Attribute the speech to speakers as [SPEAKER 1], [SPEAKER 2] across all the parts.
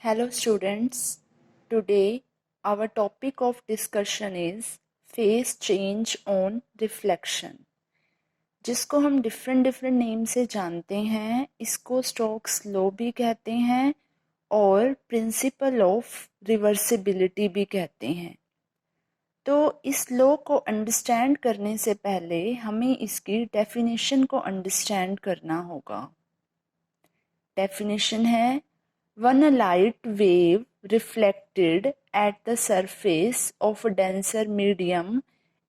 [SPEAKER 1] Hello students, today our topic of discussion is phase change on reflection, जिसको हम different name से जानते हैं। इसको स्टोक्स लॉ भी कहते हैं और प्रिंसिपल ऑफ रिवर्सिबिलिटी भी कहते हैं। तो इस लॉ को अंडरस्टैंड करने से पहले हमें इसकी डेफिनेशन को अंडरस्टैंड करना होगा। डेफिनेशन है, when a light wave reflected at the surface of a denser medium,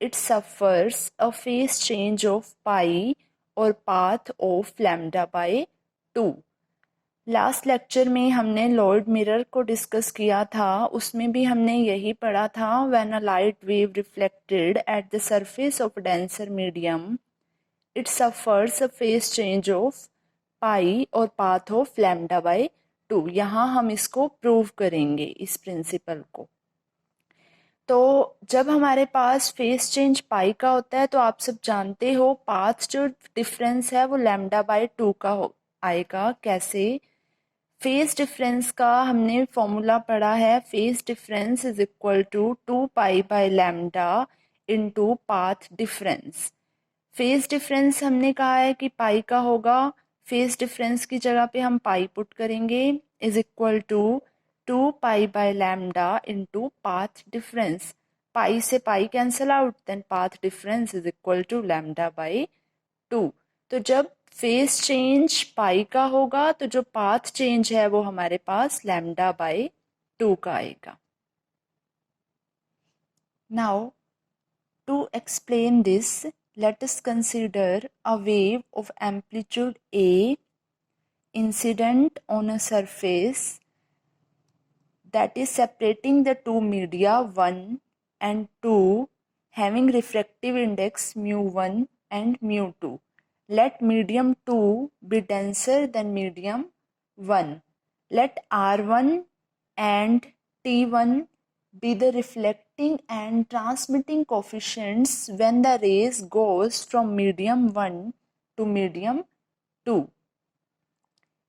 [SPEAKER 1] it suffers a phase change of pi or path of lambda by 2। Last lecture में हमने लॉयड मिरर को discuss किया था, उसमें भी हमने यही पढ़ा था, when a light wave reflected at the surface of a denser medium, it suffers a phase change of pi और path of lambda by 2। यहाँ हम इसको प्रूव करेंगे इस प्रिंसिपल को। तो जब हमारे पास फेस चेंज पाई का होता है तो आप सब जानते हो पाथ जो डिफरेंस है वो लैम्डा बाय 2 का आएगा। कैसे? फेस डिफरेंस का हमने फॉर्मूला पढ़ा है, phase difference is equal to 2 pi by lambda into path difference. Phase difference हमने कहा है कि पाई का होगा, फेस डिफरेंस की जगह पे हम पाई पुट करेंगे, is equal to 2 pi by lambda into path difference. Pi से pi cancel out, then path difference is equal to lambda by 2। तो जब फेस चेंज पाई का होगा तो जो पाथ चेंज है वो हमारे पास लैम्डा बाय 2 का आएगा। Now to explain this, let us consider a wave of amplitude A incident on a surface that is separating the two media 1 and 2 having refractive index mu1 and mu2. Let medium 2 be denser than medium 1. Let R1 and T1 be the reflecting and transmitting coefficients when the rays goes from medium 1 to medium 2.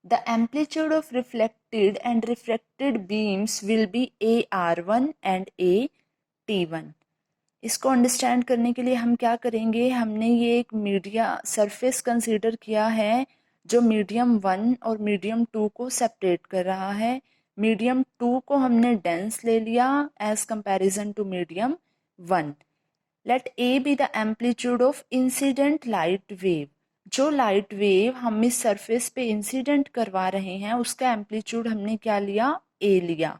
[SPEAKER 1] The amplitude of reflected and refracted beams will be AR1 and AT1. इसको understand करने के लिए हम क्या करेंगे, हमने ये एक मीडिया सरफेस कंसीडर किया है जो मीडियम 1 और मीडियम 2 को सेपरेट कर रहा है। मीडियम 2 को हमने डेंस ले लिया as comparison to medium 1। Let A be the amplitude of incident light wave. जो लाइट वेव हम इस सरफेस पे इंसिडेंट करवा रहे हैं उसका एम्पलीट्यूड हमने क्या लिया, ए लिया।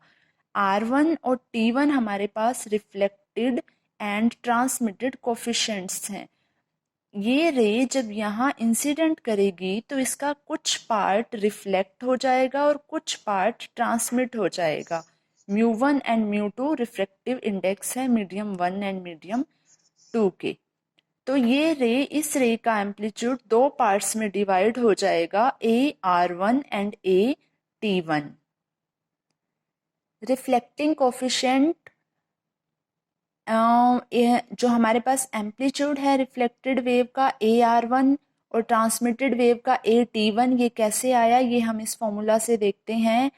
[SPEAKER 1] R1 और T1 हमारे पास रिफ्लेक्टेड एंड ट्रांसमिटेड कोफिशिएंट्स हैं। ये रे जब यहाँ इंसिडेंट करेगी तो इसका कुछ पार्ट रिफ्लेक्ट हो जाएगा और कुछ पार्ट ट्रांसमिट हो जाएगा। μ1 एंड μ2 रिफ्रेक्टिव इंडेक्स है मीडियम 1 एंड मीडियम 2 के। तो ये रे, इस रे का एम्पलीट्यूड दो पार्ट्स में डिवाइड हो जाएगा, AR1 and AT1। Reflecting coefficient जो हमारे पास एम्पलीट्यूड है रिफ्लेक्टेड वेव का AR1 और ट्रांसमिटेड वेव का AT1, ये कैसे आया ये हम इस फॉर्मूला से देखते हैं।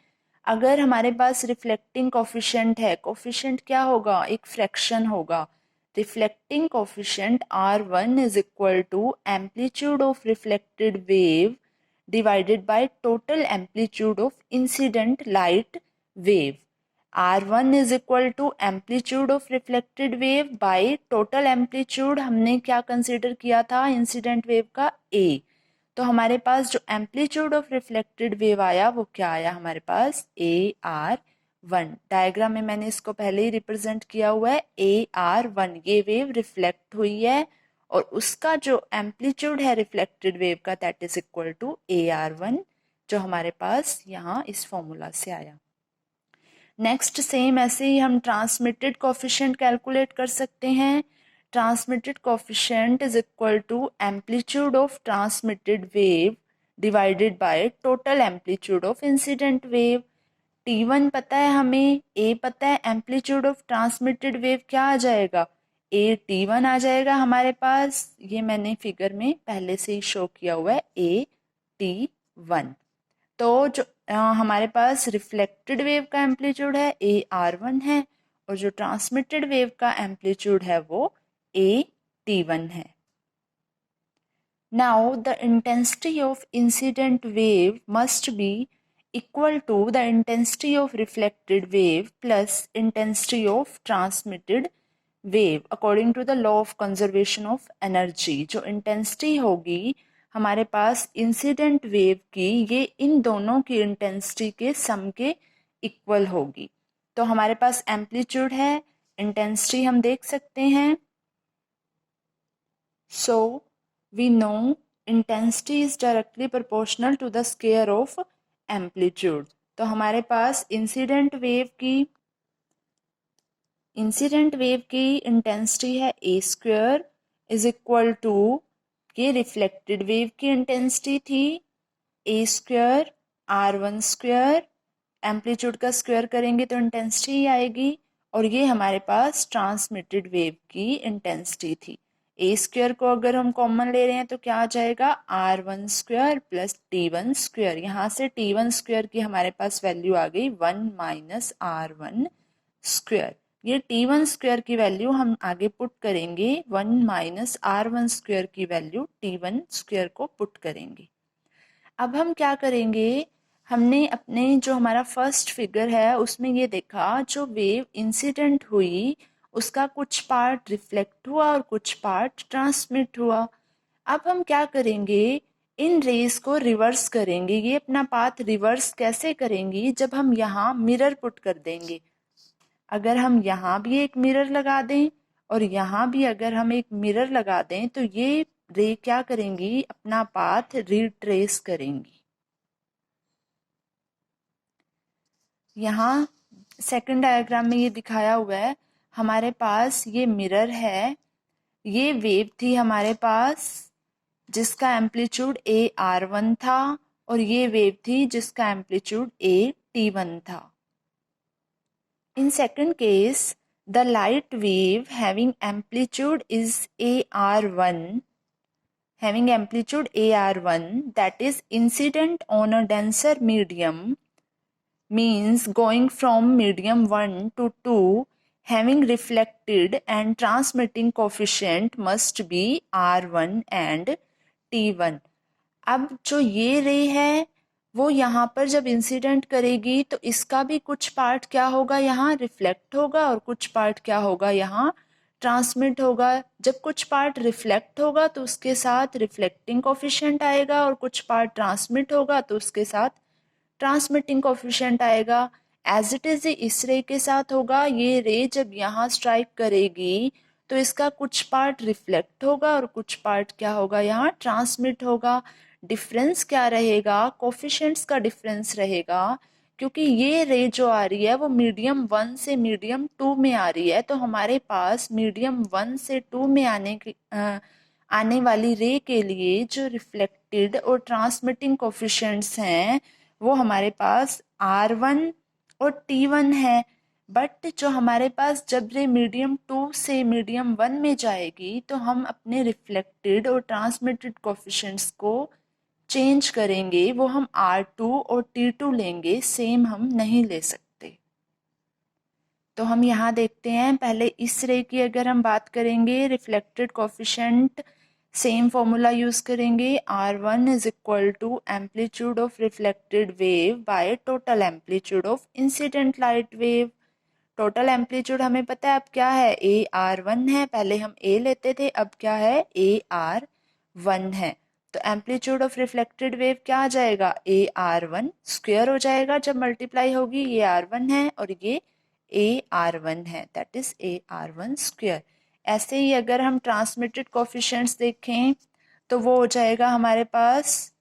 [SPEAKER 1] अगर हमारे पास रिफ्लेक्टिंग कोफिशिएंट है, कोफिशिएंट क्या होगा, एक फ्रैक्शन होगा। Reflecting coefficient R1 is equal to amplitude of reflected wave divided by total amplitude of incident light wave. R1 is equal to amplitude of reflected wave by total amplitude हमने क्या consider किया था, incident wave का A। तो हमारे पास जो amplitude of reflected wave आया वो क्या आया हमारे पास, AR1। डायग्राम में मैंने इसको पहले ही रिप्रेजेंट किया हुआ है, AR1 ये वेव रिफ्लेक्ट हुई है और उसका जो एम्पलीट्यूड है रिफ्लेक्टेड वेव का that is equal to AR1, जो हमारे पास यहाँ इस फॉर्मूला से आया। नेक्स्ट सेम ऐसे ही हम ट्रांसमिटेड कोफिशिएंट कैलकुलेट कर सकते हैं। Transmitted coefficient is equal to amplitude of transmitted wave divided by total amplitude of incident wave. T1 पता है हमें, A पता है, एम्पलीट्यूड ऑफ ट्रांसमिटेड वेव क्या आ जाएगा, AT1 आ जाएगा हमारे पास। ये मैंने फिगर में पहले से ही शो किया हुआ है, AT1। तो जो हमारे पास रिफ्लेक्टेड वेव का एम्पलीट्यूड है AR1 है, और जो ट्रांसमिटेड वेव का एम्पलीट्यूड है वो AT1 है. Now the intensity of incident wave must be equal to the intensity of reflected wave plus intensity of transmitted wave according to the law of conservation of energy. जो intensity होगी हमारे पास incident wave की, ये इन दोनों की intensity के सम के equal होगी. तो हमारे पास एम्पलीट्यूड है, इंटेंसिटी हम देख सकते हैं. So we know intensity is directly proportional to the square of amplitude. तो हमारे पास इंसिडेंट वेव की इंटेंसिटी है A² इज इक्वल टू, ये रिफ्लेक्टेड वेव की इंटेंसिटी थी A² R1², एम्पलीट्यूड का स्क्वायर करेंगे तो इंटेंसिटी ही आएगी, और ये हमारे पास ट्रांसमिटेड वेव की इंटेंसिटी थी. A² को अगर हम कॉमन ले रहे हैं तो क्या आ जाएगा R1² प्लस T1². यहाँ से T1² की हमारे पास वैल्यू आ गई 1 - R1². ये T1² की वैल्यू हम आगे पुट करेंगे, 1 - R1² की वैल्यू T1² को पुट करेंगे. अब हम क्या करेंगे, हमने अपने जो हमारा फर्स्ट फिगर है उसमें ये देखा, जो वेव इंसिडेंट हुई उसका कुछ पार्ट रिफ्लेक्ट हुआ और कुछ पार्ट ट्रांसमिट हुआ. अब हम क्या करेंगे, इन रेस को रिवर्स करेंगे. ये अपना पाथ रिवर्स कैसे करेंगी, जब हम यहाँ मिरर पुट कर देंगे. अगर हम यहाँ भी एक मिरर लगा दें और यहाँ भी अगर हम एक मिरर लगा दें तो ये रे क्या करेंगी, अपना पाथ रिट्रेस करेंगी. यहाँ सेकंड डायग्राम में ये दिखाया हुआ है, हमारे पास ये मिरर है, ये वेव थी हमारे पास जिसका एम्पलीट्यूड AR1 था, और ये वेव थी जिसका एम्पलीट्यूड AT1 था. In second case, the light wave having amplitude AR1 that is incident on a denser medium, means going from medium 1 to 2, having reflected and transmitting coefficient must be R1 and T1. अब जो ये रे है वो यहाँ पर जब incident करेगी तो इसका भी कुछ पार्ट क्या होगा, यहाँ रिफ्लेक्ट होगा, और कुछ पार्ट क्या होगा, यहाँ ट्रांसमिट होगा. जब कुछ पार्ट रिफ्लेक्ट होगा तो उसके साथ रिफ्लेक्टिंग कोफिशिएंट आएगा, और कुछ पार्ट ट्रांसमिट होगा तो उसके साथ ट्रांसमिटिंग कोफिशिएंट आएगा. एज इट इज इस रे के साथ होगा. ये रे जब यहाँ स्ट्राइक करेगी तो इसका कुछ पार्ट रिफ्लेक्ट होगा और कुछ पार्ट क्या होगा, यहाँ ट्रांसमिट होगा. डिफरेंस क्या रहेगा, कोफिशिएंट्स का डिफरेंस रहेगा, क्योंकि ये रे जो आ रही है वो मीडियम 1 से मीडियम 2 में आ रही है. तो हमारे पास मीडियम 1 से 2 में आने वाली रे के लिए जो रिफ्लेक्टेड और ट्रांसमिटिंग कोफिशिएंट्स हैं वो हमारे पास R1 और T1 है. बट जो हमारे पास जब रे मीडियम 2 से मीडियम 1 में जाएगी तो हम अपने रिफ्लेक्टेड और ट्रांसमिटेड कोफिशिएंट्स को चेंज करेंगे, वो हम R2 और T2 लेंगे, सेम हम नहीं ले सकते. तो हम यहाँ देखते हैं, पहले इस रे की अगर हम बात करेंगे, reflected coefficient same formula use करेंगे, R1 is equal to amplitude of reflected wave by total amplitude of incident light wave. Total amplitude हमें पता है अब क्या है, AR1 है, पहले हम A लेते थे, अब क्या है AR1 है. तो एम्पलीट्यूड ऑफ रिफ्लेक्टेड वेव क्या आ जाएगा, AR1² हो जाएगा. जब मल्टीप्लाई होगी, ये R1 है और ये AR1 है, दैट इज AR1². ऐसे ही अगर हम ट्रांसमिटेड कोफिशिएंट्स देखें तो वो हो जाएगा हमारे पास,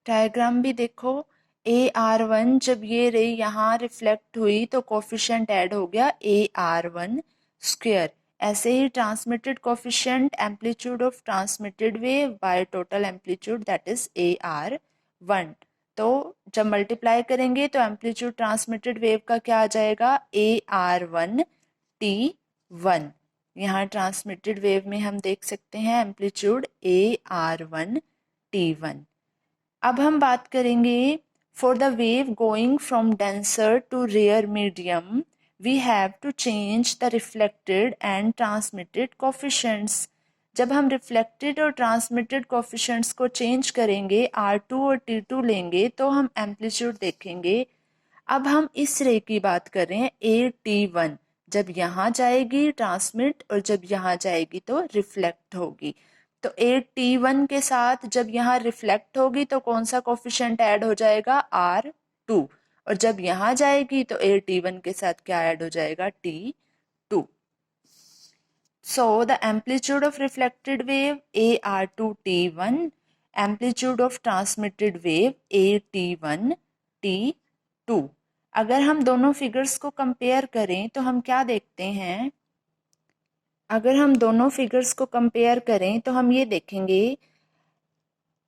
[SPEAKER 1] डायग्राम भी देखो, AR1 जब ये रे यहाँ रिफ्लेक्ट हुई तो कोफिशिएंट ऐड हो गया AR1². ऐसे ही transmitted coefficient amplitude of transmitted wave by total amplitude that is AR1. तो जब मल्टीप्लाई करेंगे तो एम्पलीट्यूड ट्रांसमिटेड वेव का क्या आ जाएगा, AR1T1. यहाँ ट्रांसमिटेड वेव में हम देख सकते हैं एम्पलीट्यूड AR1T1. अब हम बात करेंगे for the wave going from denser to rare medium we have to change the reflected and transmitted coefficients. जब हम रिफ्लेक्टेड और ट्रांसमिटेड कोफिशिएंट्स को चेंज करेंगे, R2 और T2 लेंगे तो हम एम्पलीट्यूड देखेंगे। अब हम इस रे की बात कर रहे हैं AT1, जब यहाँ जाएगी ट्रांसमिट और जब यहाँ जाएगी तो रिफ्लेक्ट होगी। तो AT1 के साथ जब यहाँ रिफ्लेक्ट होगी तो कौन सा कोफिशिएंट ऐड हो जाएगा, R2, और जब यहाँ जाएगी तो AT1 के साथ क्या ऐड हो जाएगा, T2। So the amplitude of reflected wave AR2 T1, amplitude of transmitted wave AT1 T2। अगर हम दोनों फिगर्स को कंपेयर करें तो हम क्या देखते हैं, अगर हम दोनों फिगर्स को कंपेयर करें तो हम ये देखेंगे,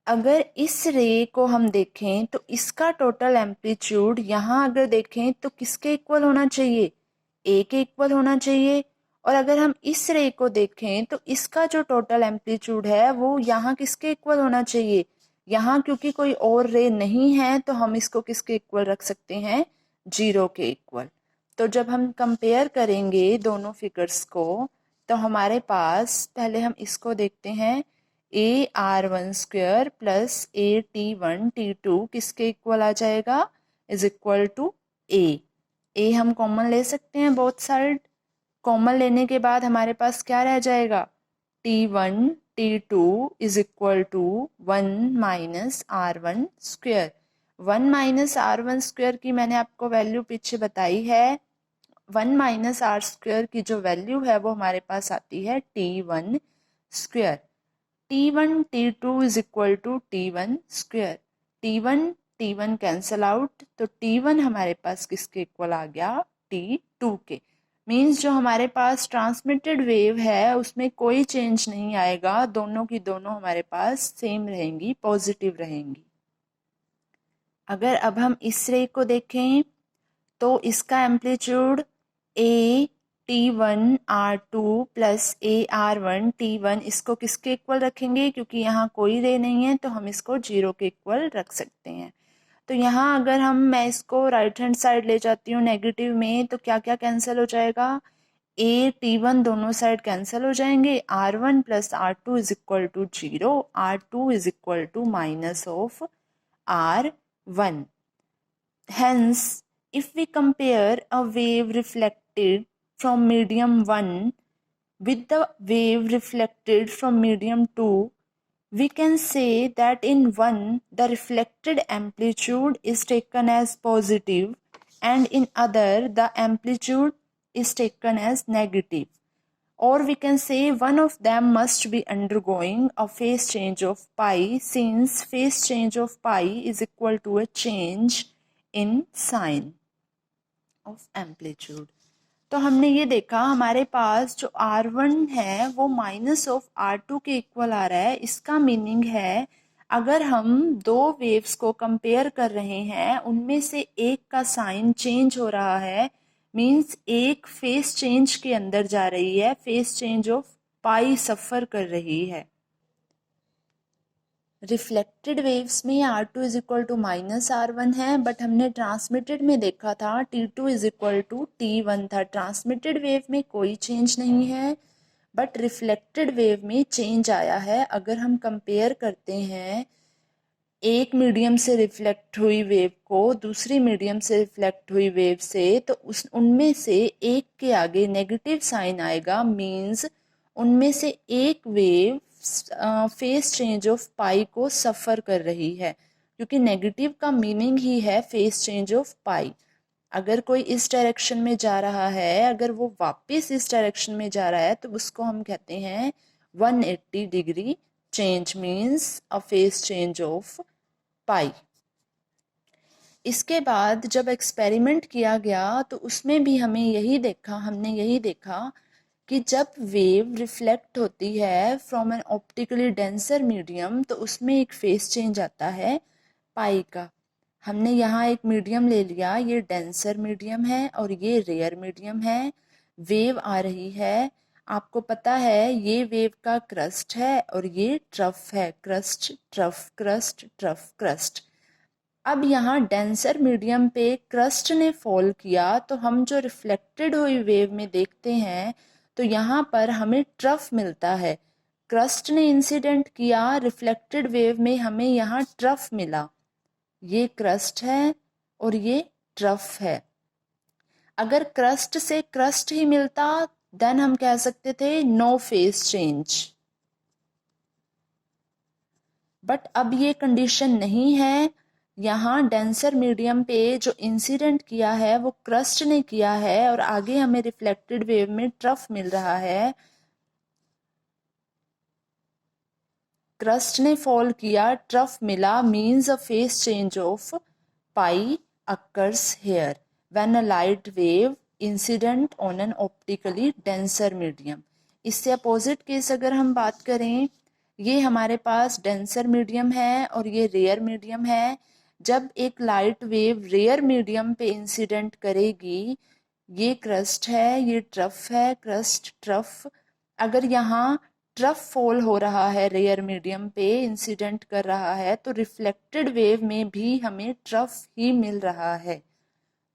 [SPEAKER 1] अगर इस रे को हम देखें तो इसका टोटल एम्पलीट्यूड यहाँ अगर देखें तो किसके इक्वल होना चाहिए, ए के इक्वल होना चाहिए। और अगर हम इस रे को देखें तो इसका जो टोटल एम्पलीट्यूड है वो यहाँ किसके इक्वल होना चाहिए, यहाँ क्योंकि कोई और रे नहीं है तो हम इसको किसके इक्वल रख सकते हैं, 0 के इक्वल। तो जब हम कंपेयर करेंगे दोनों फिगर्स को तो हमारे पास, पहले हम इसको देखते हैं, AR1² प्लस AT1 T2 किसके इक्वल आ जाएगा, इज इक्वल टू ए हम कॉमन ले सकते हैं बोथ साइड। कॉमन लेने के बाद हमारे पास क्या रह जाएगा, T1 T2 is equal to 1 minus R1²। 1 minus R1² की मैंने आपको वैल्यू पीछे बताई है। 1 माइनस R² की जो वैल्यू है वो हमारे पास आती है T1²। T1 T2 is equal to T1²। T1 T1 cancel out, तो T1 हमारे पास किसके इक्वल आ गया, T2 के। मीन्स जो हमारे पास ट्रांसमिटेड वेव है उसमें कोई चेंज नहीं आएगा, दोनों की दोनों हमारे पास सेम रहेंगी, पॉजिटिव रहेंगी। अगर अब हम इस रे को देखें तो इसका एम्पलीट्यूड AT1R2 प्लस AR1T1, इसको किसके इक्वल रखेंगे, क्योंकि यहाँ कोई रे नहीं है तो हम इसको 0 के इक्वल रख सकते हैं। तो यहाँ अगर मैं इसको राइट हैंड साइड ले जाती हूँ नेगेटिव में तो क्या क्या कैंसिल हो जाएगा, AT1 दोनों साइड कैंसिल हो जाएंगे, R1 plus R2 is equal to 0, R2 is equal to minus of R1। Hence, if we compare a wave reflected from medium 1 with the wave reflected from medium 2, we can say that in one the reflected amplitude is taken as positive and in other the amplitude is taken as negative. Or we can say one of them must be undergoing a phase change of pi, since phase change of pi is equal to a change in sign of amplitude। तो हमने ये देखा हमारे पास जो R1 है वो minus of R2 के equal आ रहा है। इसका मीनिंग है अगर हम दो वेव्स को कंपेयर कर रहे हैं उनमें से एक का साइन चेंज हो रहा है, मीन्स एक फेस चेंज के अंदर जा रही है, फेस चेंज ऑफ पाई सफ़र कर रही है। रिफ्लेक्टेड वेव्स में R2 is equal to minus R1 है, बट हमने ट्रांसमिटेड में देखा था T2 is equal to T1 था। ट्रांसमिटेड वेव में कोई चेंज नहीं है, बट रिफ्लेक्टेड वेव में चेंज आया है। अगर हम कंपेयर करते हैं एक मीडियम से रिफ्लेक्ट हुई वेव को दूसरी मीडियम से रिफ्लेक्ट हुई वेव से, तो उनमें से एक के आगे नेगेटिव साइन आएगा, मीन्स उनमें से एक वेव फेस चेंज ऑफ पाई को सफ़र कर रही है, क्योंकि नेगेटिव का मीनिंग ही है फेस चेंज ऑफ पाई। अगर कोई इस डायरेक्शन में जा रहा है, अगर वो वापस इस डायरेक्शन में जा रहा है तो उसको हम कहते हैं 180 degree change, means a phase change of pi. इसके बाद जब एक्सपेरिमेंट किया गया तो उसमें भी हमने यही देखा कि जब वेव रिफ्लेक्ट होती है from N optically denser medium तो उसमें एक फेस चेंज आता है पाई का। हमने यहाँ एक मीडियम ले लिया, ये डेंसर मीडियम है और ये रेयर मीडियम है। वेव आ रही है आपको पता है ये वेव का क्रस्ट है और ये ट्रफ है, crust trough crust trough crust. अब यहाँ डेंसर मीडियम पे क्रस्ट ने फॉल किया तो हम जो रिफ्लेक्टेड हुई वेव में देखते हैं तो यहाँ पर हमें ट्रफ मिलता है। क्रस्ट ने इंसिडेंट किया, रिफ्लेक्टेड वेव में हमें यहाँ ट्रफ मिला। ये क्रस्ट है और ये ट्रफ है। अगर क्रस्ट से क्रस्ट ही मिलता देन हम कह सकते थे नो फेस चेंज, बट अब ये कंडीशन नहीं है। यहाँ डेंसर मीडियम पे जो इंसिडेंट किया है वो क्रस्ट ने किया है और आगे हमें रिफ्लेक्टेड वेव में ट्रफ मिल रहा है। क्रस्ट ने फॉल किया, ट्रफ मिला, means a phase change of pi occurs here when a light wave incident on an optically denser medium। इससे अपोजिट केस अगर हम बात करें, ये हमारे पास डेंसर मीडियम है और ये रेयर मीडियम है। जब एक लाइट वेव रेयर मीडियम पे इंसिडेंट करेगी, ये क्रस्ट है, ये ट्रफ है, क्रस्ट ट्रफ। अगर यहाँ ट्रफ फॉल हो रहा है, रेयर मीडियम पे इंसिडेंट कर रहा है, तो रिफ्लेक्टेड वेव में भी हमें ट्रफ ही मिल रहा है।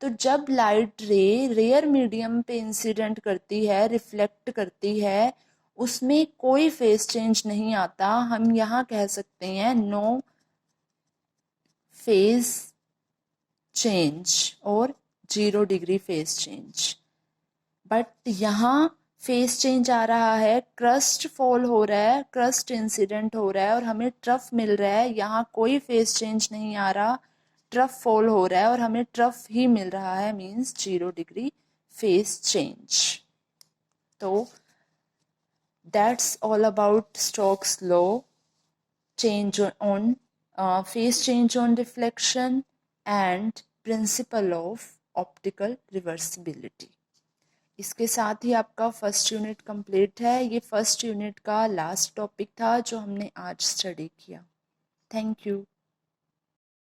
[SPEAKER 1] तो जब लाइट रे रेयर मीडियम पे इंसिडेंट करती है, रिफ्लेक्ट करती है, उसमें कोई फेस चेंज नहीं आता। हम यहाँ कह सकते हैं नो फेज चेंज और 0 डिग्री फेस चेंज। बट यहाँ फेस चेंज आ रहा है, क्रस्ट फॉल हो रहा है, क्रस्ट इंसिडेंट हो रहा है और हमें ट्रफ मिल रहा है। यहाँ कोई फेस चेंज नहीं आ रहा, ट्रफ फॉल हो रहा है और हमें ट्रफ ही मिल रहा है, मीन्स 0 डिग्री फेस चेंज। तो that's all about Stokes law, change on face change on reflection and principle of optical reversibility. इसके साथ ही आपका फर्स्ट यूनिट कंप्लीट है। ये फर्स्ट यूनिट का लास्ट टॉपिक था जो हमने आज स्टडी किया। Thank you.